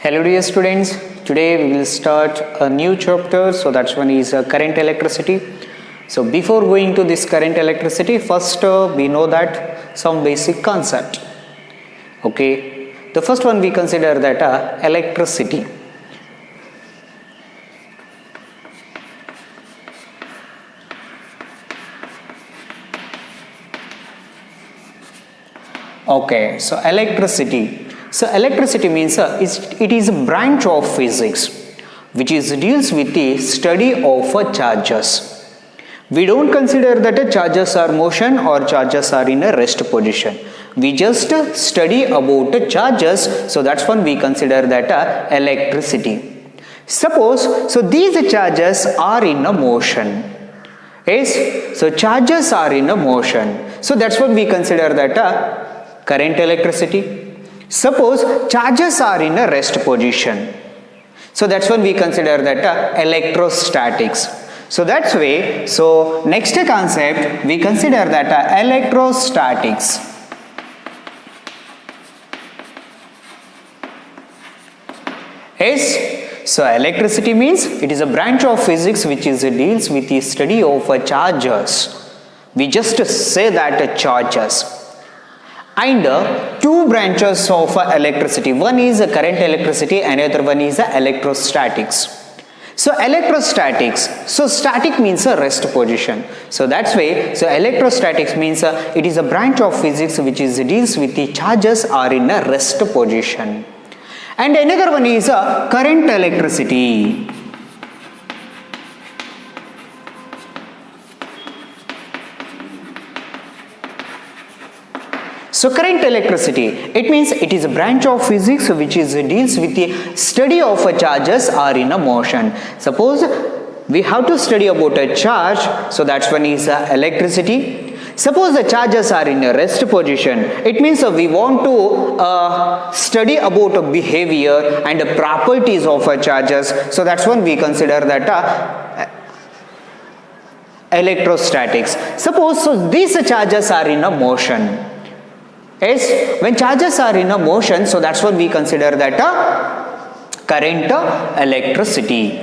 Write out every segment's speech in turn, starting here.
Hello dear students, today we will start a new chapter, so that's one is current electricity. So before going to this current electricity, first we know that some basic concept. Okay, the first one we consider that electricity. Okay, so electricity. So electricity means it is a branch of physics which deals with the study of charges. We don't consider that charges are motion or charges are in a rest position. We just study about charges, so that's when we consider that electricity. Suppose, so these charges are in a motion. Yes, so charges are in a motion. So that's what we consider that current electricity. Suppose charges are in a rest position. So that's when we consider that electrostatics. So that's way, so next concept we consider that electrostatics. Yes, so electricity means it is a branch of physics which deals with the study of charges. We just say that charges. And two branches of electricity. One is current electricity, another one is electrostatics. So electrostatics, so static means a rest position. So that's why, so electrostatics means it is a branch of physics which deals with the charges are in a rest position. And another one is current electricity. So current electricity, it means it is a branch of physics which deals with the study of charges are in a motion. Suppose we have to study about a charge, so that's one is electricity. Suppose the charges are in a rest position, it means we want to study about behavior and properties of charges, so that's when we consider that electrostatics. Suppose so these charges are in a motion. Yes, when charges are in a motion, so that's what we consider that current electricity.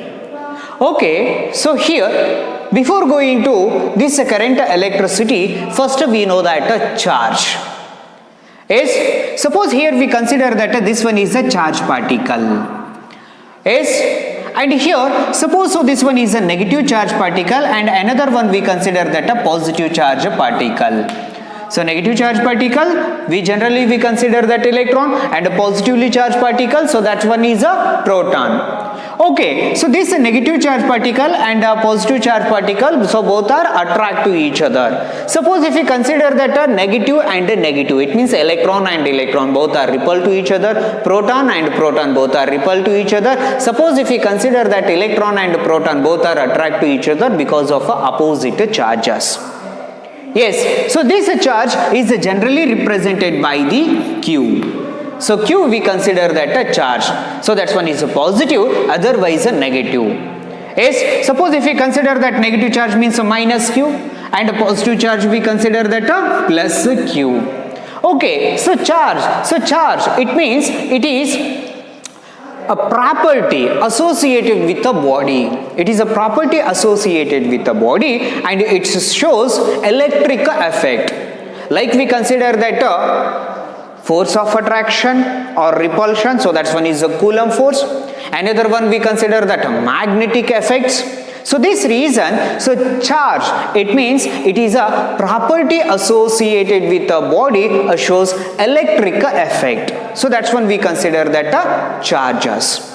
Okay, so here before going to this current electricity, first we know that charge. Yes, suppose here we consider that this one is a charge particle. Yes, and here suppose so this one is a negative charge particle and another one we consider that a positive charge particle. So negative charge particle, we consider that electron, and a positively charged particle, so that one is a proton. Okay, so this negative charge particle and a positive charge particle, so both are attract to each other. Suppose if we consider that a negative and a negative, it means electron and electron both are repelled to each other, proton and proton both are repelled to each other. Suppose if we consider that electron and proton both are attract to each other because of opposite charges. Yes, so this charge is generally represented by the Q. So Q we consider that a charge. So that one is a positive, otherwise a negative. Yes, suppose if we consider that negative charge means a minus Q and a positive charge we consider that a plus Q. Okay, so charge, it means it is a property associated with the body. It is a property associated with the body and it shows electric effect. Like we consider that force of attraction or repulsion, so that's one is a Coulomb force. Another one we consider that magnetic effects. So this reason, so charge, it means it is a property associated with the body shows electric effect. So that's when we consider that charges.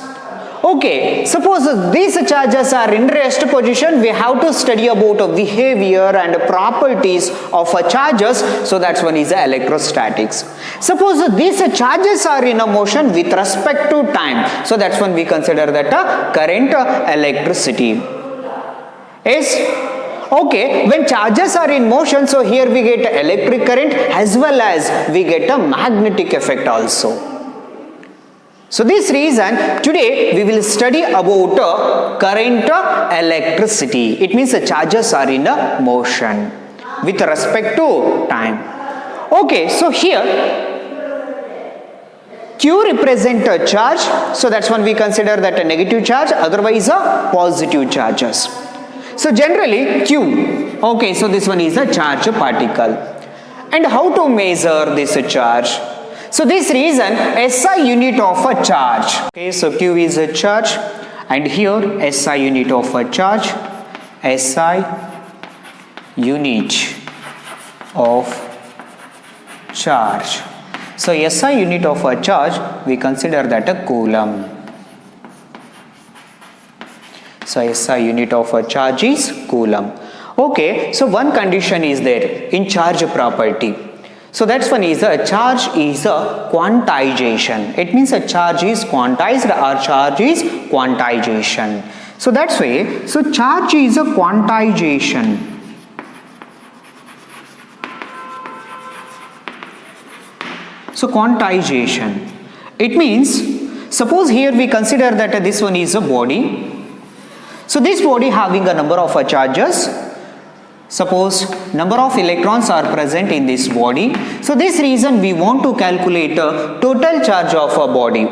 Okay, suppose these charges are in rest position, we have to study about behavior and properties of charges, so that's one is electrostatics. Suppose these charges are in a motion with respect to time, so that's when we consider that current electricity. Yes, okay, when charges are in motion, so here we get electric current as well as we get a magnetic effect also. So this reason today we will study about current electricity. It means the charges are in a motion with respect to time. Okay, so here Q represent a charge, so that's when we consider that a negative charge, otherwise a positive charges. So generally Q, okay, so this one is a charge particle. And how to measure this charge? So this reason SI unit of a charge, okay, so Q is a charge and here SI unit of a charge, SI unit of charge. So SI unit of a charge, we consider that a coulomb. So SI unit of a charge is coulomb. Okay, so one condition is there in charge property. So that's one is a charge is a quantization. It means a charge is quantized or charge is quantization. So that's why, so charge is a quantization. So quantization, it means, suppose here we consider that this one is a body. So this body having a number of charges. Suppose number of electrons are present in this body. So this reason we want to calculate a total charge of a body.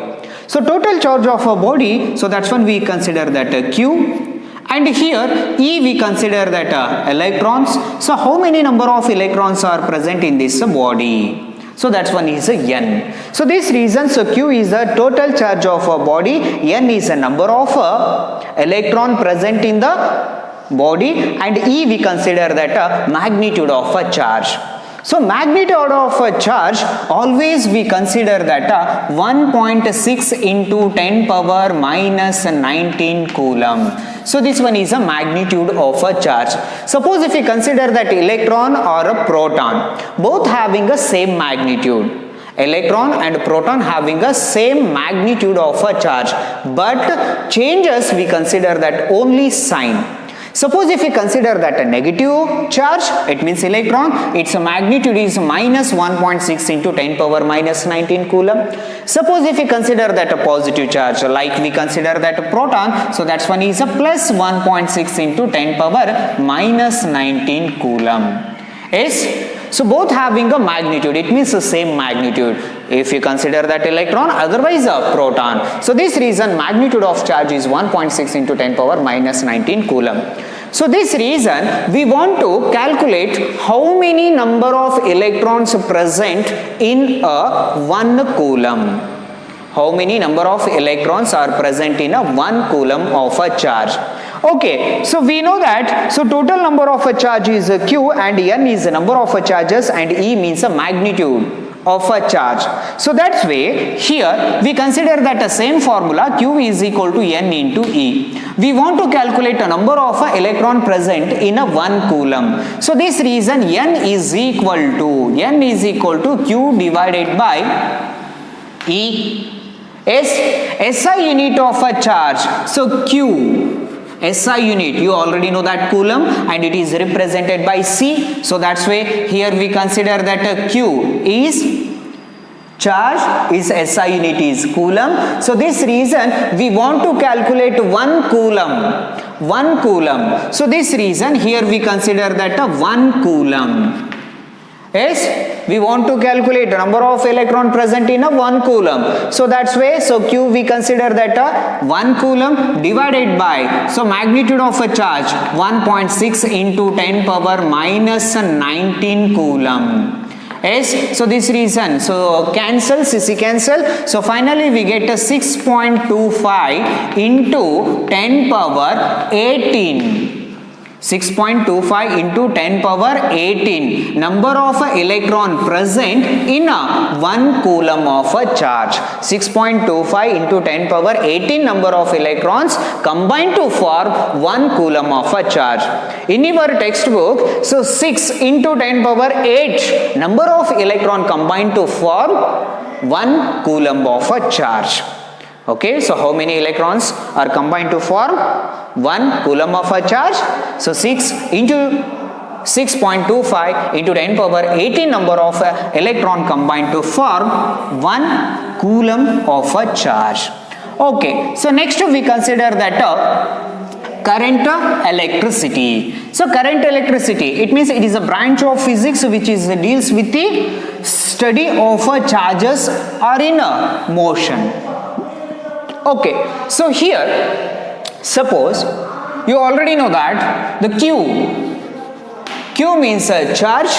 So total charge of a body, so that's when we consider that a Q. And here E we consider that electrons. So how many number of electrons are present in this body? So that's one is a N. So this reason, so Q is the total charge of a body, N is a number of electron present in the body, and E we consider that magnitude of a charge. So magnitude of a charge, always we consider that 1.6 into 10 power minus 19 coulomb. So this one is a magnitude of a charge. Suppose if we consider that electron or a proton, both having a same magnitude. Electron and proton having a same magnitude of a charge, but changes we consider that only sign. Suppose if we consider that a negative charge, it means electron, its magnitude is minus 1.6 into 10 power minus 19 coulomb. Suppose if we consider that a positive charge, like we consider that a proton, so that's one is a plus 1.6 into 10 power minus 19 coulomb. Yes? So both having a magnitude, it means the same magnitude. If you consider that electron, otherwise a proton. So this reason magnitude of charge is 1.6 into 10 power minus 19 coulomb. So this reason we want to calculate how many number of electrons present in a 1 coulomb. How many number of electrons are present in a 1 coulomb of a charge. Okay, so we know that, so total number of a charge is a Q and N is the number of a charges and E means a magnitude of a charge. So that's way here we consider that the same formula Q is equal to N into E. We want to calculate a number of electron present in a 1 coulomb. So this reason N is equal to Q divided by E. SI unit of a charge, so Q. SI unit, you already know that coulomb and it is represented by C. So that's why here we consider that Q is charge, is SI unit is coulomb. So this reason we want to calculate 1 coulomb. So this reason here we consider that 1 coulomb. Yes, we want to calculate the number of electron present in a 1 coulomb. So that's why, so Q we consider that 1 coulomb divided by, so magnitude of a charge 1.6 into 10 power minus 19 coulomb. Yes, so this reason, so cancel, CC cancel. So finally we get a 6.25 into 10 power 18. 6.25 into 10 power 18 number of electron present in a 1 coulomb of a charge. 6.25 into 10 power 18 number of electrons combined to form 1 coulomb of a charge. In your textbook, so 6 into 10 power 8 number of electron combined to form 1 coulomb of a charge. Okay, so how many electrons are combined to form 1 coulomb of a charge? So 6 into 6.25 into 10 power 18 number of electron combined to form 1 coulomb of a charge. Okay, so next we consider that current electricity. So current electricity, it means it is a branch of physics which is deals with the study of charges are in motion. Okay, so here suppose you already know that the Q means a charge.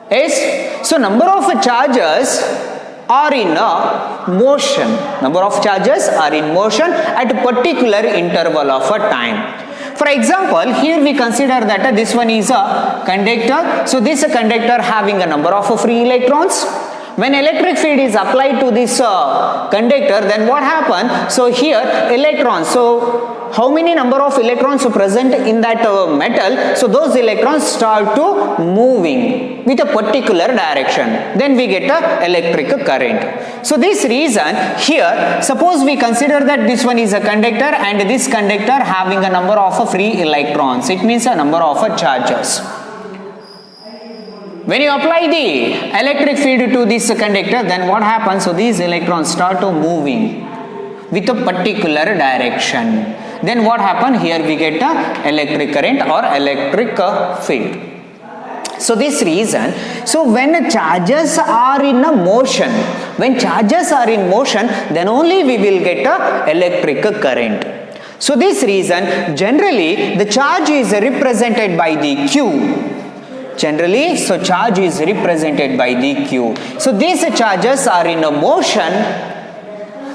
Yes, so number of charges are in motion. Number of charges are in motion at a particular interval of a time. For example, here we consider that this one is a conductor. So this conductor having a number of free electrons. When electric field is applied to this conductor, then what happens? So here electrons, so how many number of electrons are present in that metal? So those electrons start to moving with a particular direction. Then we get a electric current. So this reason here, suppose we consider that this one is a conductor and this conductor having a number of free electrons. It means a number of charges. When you apply the electric field to this conductor, then what happens? So these electrons start to moving with a particular direction. Then what happens? Here we get a electric current or electric field. So this reason, so when charges are in a motion, when charges are in motion, then only we will get a electric current. So this reason, generally the charge is represented by the Q. Generally, so charge is represented by the Q. So these charges are in a motion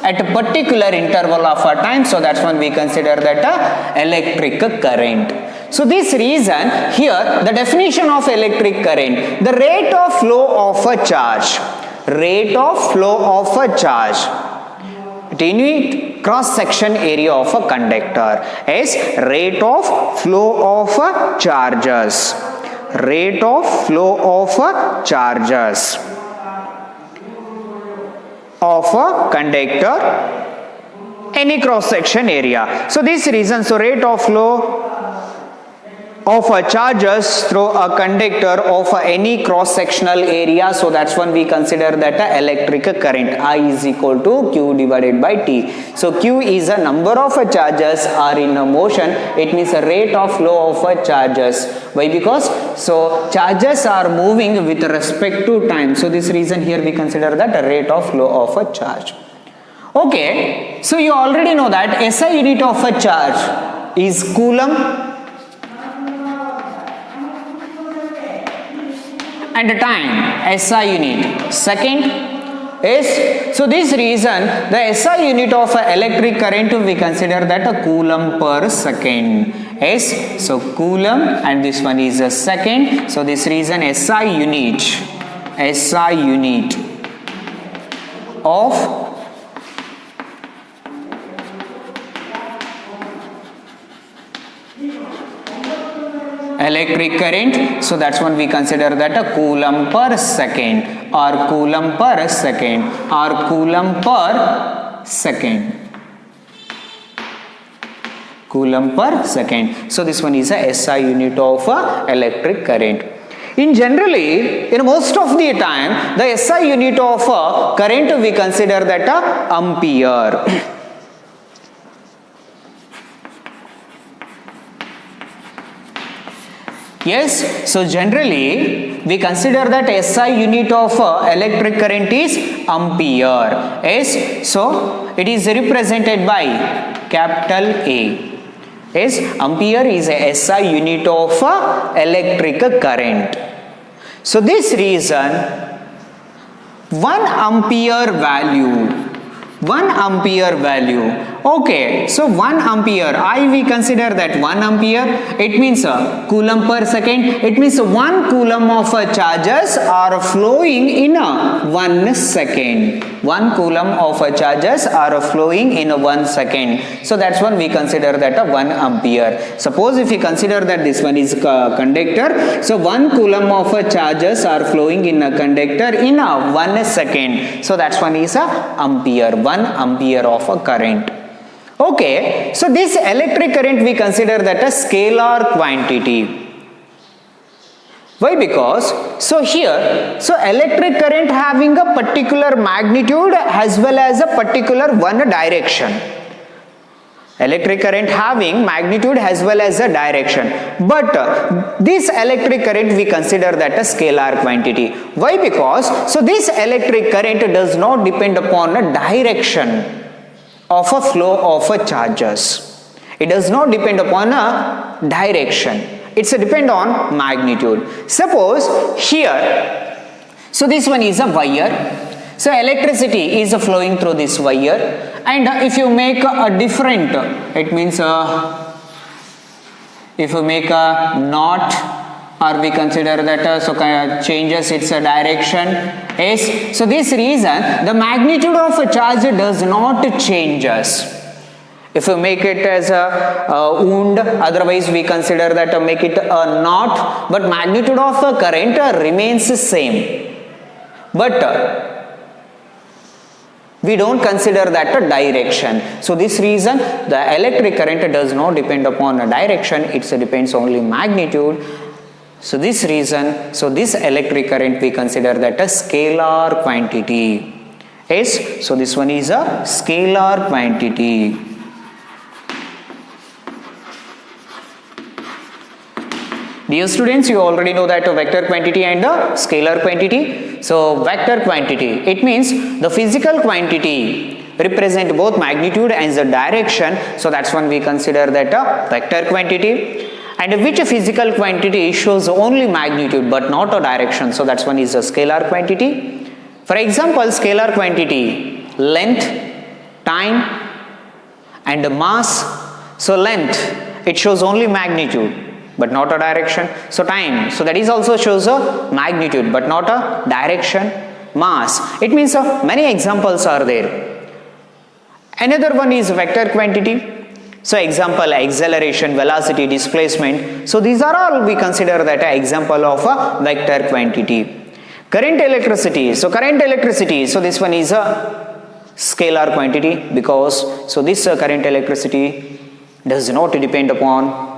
at a particular interval of a time. So that's when we consider that a electric current. So this reason here, the definition of electric current, the rate of flow of a charge. Rate of flow of a charge. Unit cross section area of a conductor is rate of flow of charges. Rate of flow of charges of a conductor, any cross section area. So this reason, so rate of flow of charges through a conductor of any cross sectional area. So that's when we consider that electric current. I is equal to Q divided by T. So Q is a number of charges are in a motion. It means a rate of flow of charges. Why? Because so charges are moving with respect to time. So this reason here we consider that a rate of flow of a charge. Okay, so you already know that SI unit of a charge is coulomb. And the time, SI unit, second. Yes, so this reason the SI unit of electric current we consider that a coulomb per second. Yes, so coulomb and this one is a second. So this reason SI unit of electric current. So that's when we consider that a coulomb per second or coulomb per second or coulomb per second. Coulomb per second. So this one is a SI unit of electric current. In generally, in most of the time, the SI unit of current we consider that a ampere. Yes, so generally we consider that SI unit of electric current is ampere. Yes, so it is represented by capital A. Yes, ampere is a SI unit of electric current. So this reason 1 ampere value. Okay, so 1 ampere, I we consider that 1 ampere, it means a coulomb per second. It means 1 coulomb of charges are flowing in 1 second. 1 coulomb of charges are flowing in 1 second. So that's when we consider that a 1 ampere. Suppose if we consider that this one is conductor, so 1 coulomb of charges are flowing in a conductor in 1 second. So that's one is a ampere, 1 ampere of a current. Okay, so this electric current we consider that a scalar quantity. Why? Because so here, so electric current having a particular magnitude as well as a particular one direction. Electric current having magnitude as well as a direction, but this electric current we consider that a scalar quantity. Why? Because so this electric current does not depend upon a direction of a flow of a charges. It does not depend upon a direction. It's a depend on magnitude. Suppose here, so this one is a wire. So electricity is flowing through this wire, and if you make a different, it means if you make a knot, or we consider that so changes its direction. Yes. So this reason the magnitude of a charge does not changes. If you make it as a wound, otherwise we consider that make it a knot, but magnitude of a current remains the same. But we don't consider that a direction. So this reason the electric current does not depend upon a direction, it depends only magnitude. So this reason, so this electric current we consider that a scalar quantity. Yes, so this one is a scalar quantity. Dear students, you already know that a vector quantity and a scalar quantity. So vector quantity, it means the physical quantity represent both magnitude and the direction. So that's when we consider that a vector quantity. And which physical quantity shows only magnitude but not a direction. So that's one is a scalar quantity. For example, scalar quantity, length, time and mass. So length, it shows only magnitude but not a direction. So time, so that is also shows a magnitude but not a direction. Mass, it means many examples are there. Another one is vector quantity. So example, acceleration, velocity, displacement. So these are all we consider that an example of a vector quantity. Current electricity, so current electricity, so this one is a scalar quantity because so this current electricity does not depend upon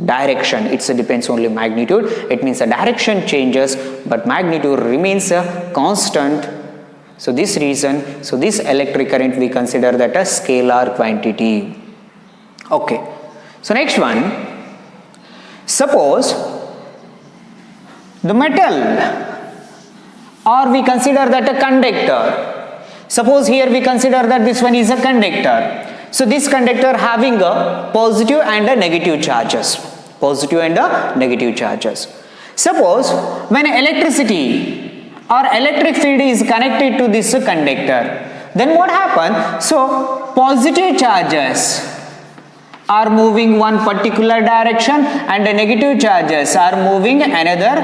direction, it depends only magnitude. It means the direction changes but magnitude remains a constant. So this reason, so this electric current we consider that a scalar quantity. Okay, so next one, suppose the metal, or we consider that a conductor. Suppose here we consider that this one is a conductor. So this conductor having a positive and a negative charges. Positive and a negative charges. Suppose when electricity or electric field is connected to this conductor, then what happens? So positive charges are moving one particular direction and the negative charges are moving another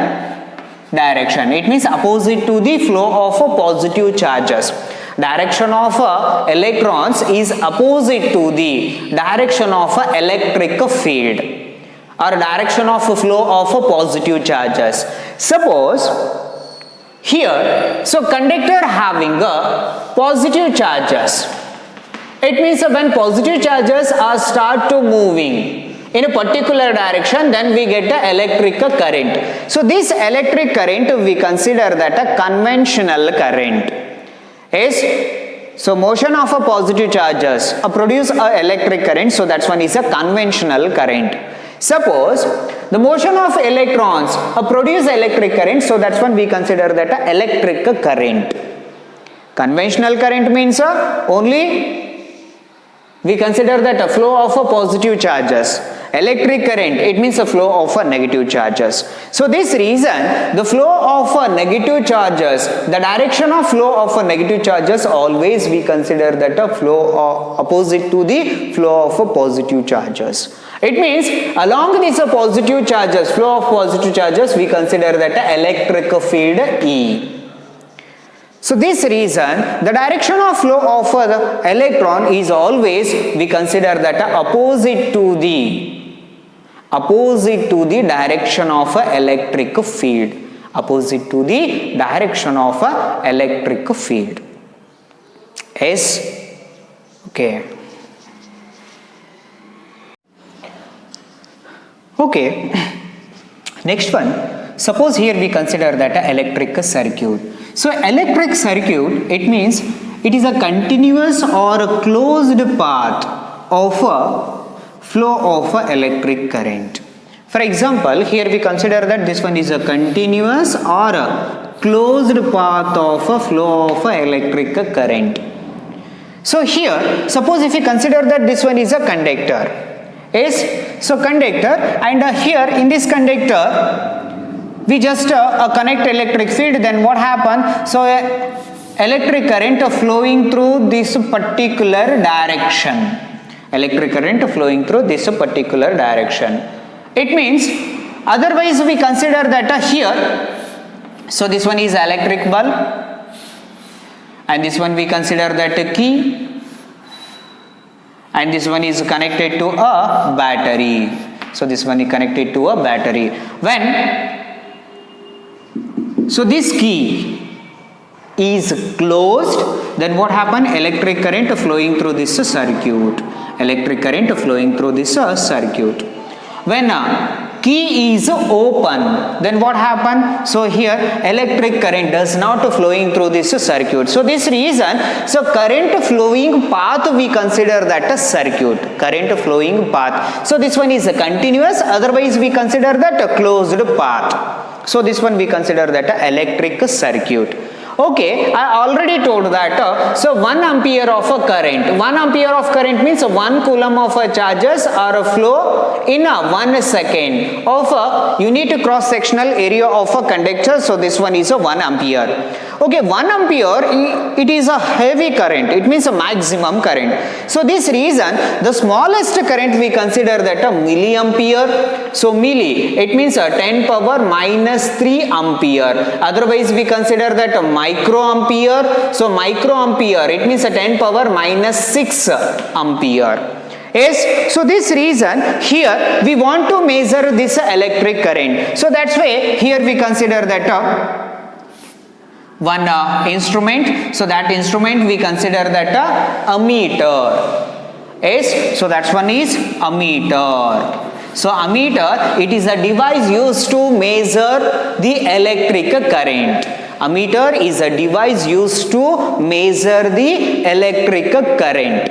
direction. It means opposite to the flow of positive charges. Direction of electrons is opposite to the direction of electric field or direction of flow of positive charges. Suppose here, so conductor having positive charges, it means when positive charges are start to moving in a particular direction, then we get the electric current. So this electric current we consider that a conventional current. Yes, so motion of a positive charges produce a electric current, so that's one is a conventional current. Suppose the motion of electrons produce electric current, so that's one we consider that a electric current. Conventional current means only we consider that a flow of a positive charges. Electric current, it means a flow of a negative charges. So this reason, the flow of a negative charges, the direction of flow of a negative charges, always we consider that a flow opposite to the flow of a positive charges. It means along these positive charges, flow of positive charges, we consider that a electric field E. So this reason, the direction of flow of the electron is always we consider that opposite to the direction of electric field. Opposite to the direction of electric field. Yes? Okay. Okay. Next one. Suppose here we consider that electric circuit. So electric circuit, it means it is a continuous or a closed path of a flow of a electric current. For example, here we consider that this one is a continuous or a closed path of a flow of a electric current. So here, suppose if we consider that this one is a conductor, yes, so conductor, and here in this conductor we just connect electric field, then what happens? So electric current flowing through this particular direction. Electric current flowing through this particular direction. It means, otherwise we consider that here, so this one is electric bulb, and this one we consider that a key, and this one is connected to a battery. So this one is connected to a battery. So this key is closed, then what happen? Electric current flowing through this circuit. Electric current flowing through this circuit. When key is open, then what happen? So here electric current does not flowing through this circuit. So this reason, so current flowing path we consider that a circuit. Current flowing path. So this one is a continuous, otherwise we consider that a closed path. So this one we consider that a electric circuit. Okay, I already told that, so 1 ampere of a current, 1 ampere of current means 1 coulomb of a charges or a flow in a 1 second of a unit cross sectional area of a conductor. So this one is a 1 ampere. Okay, 1 ampere, it is a heavy current, it means a maximum current. So this reason, the smallest current we consider that a milliampere. So milli, it means a 10 power minus 3 ampere. Otherwise we consider that a microampere. So microampere, it means a 10 power minus 6 ampere. Yes, so this reason here we want to measure this electric current. So that's why here we consider that one instrument. So that instrument we consider that ammeter. Yes, so that's one is ammeter. So ammeter, it is a device used to measure the electric current. Ammeter is a device used to measure the electric current.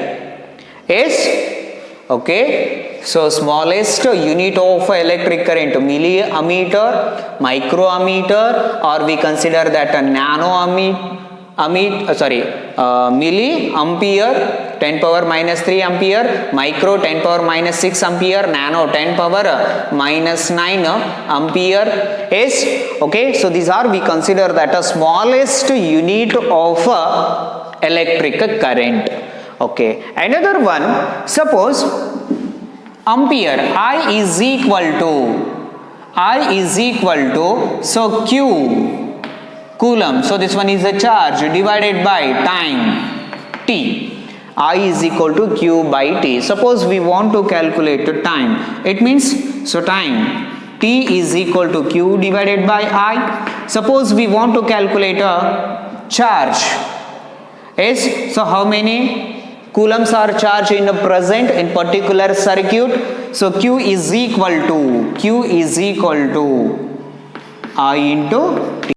Yes, okay. So smallest unit of electric current, milliammeter, microammeter, or we consider that a milliampere, 10 power minus 3 ampere, micro 10 power minus 6 ampere, nano 10 power minus 9 ampere. Yes, okay. So these are we consider that a smallest unit of electric current. Okay. Another one, suppose ampere, I is equal to, so Q, coulomb, so this one is the charge divided by time, T. I is equal to Q by T. Suppose we want to calculate time, it means, so time, T is equal to Q divided by I. Suppose we want to calculate a charge, yes, so how many coulombs are charged in a present in particular circuit? So Q is equal to I into T.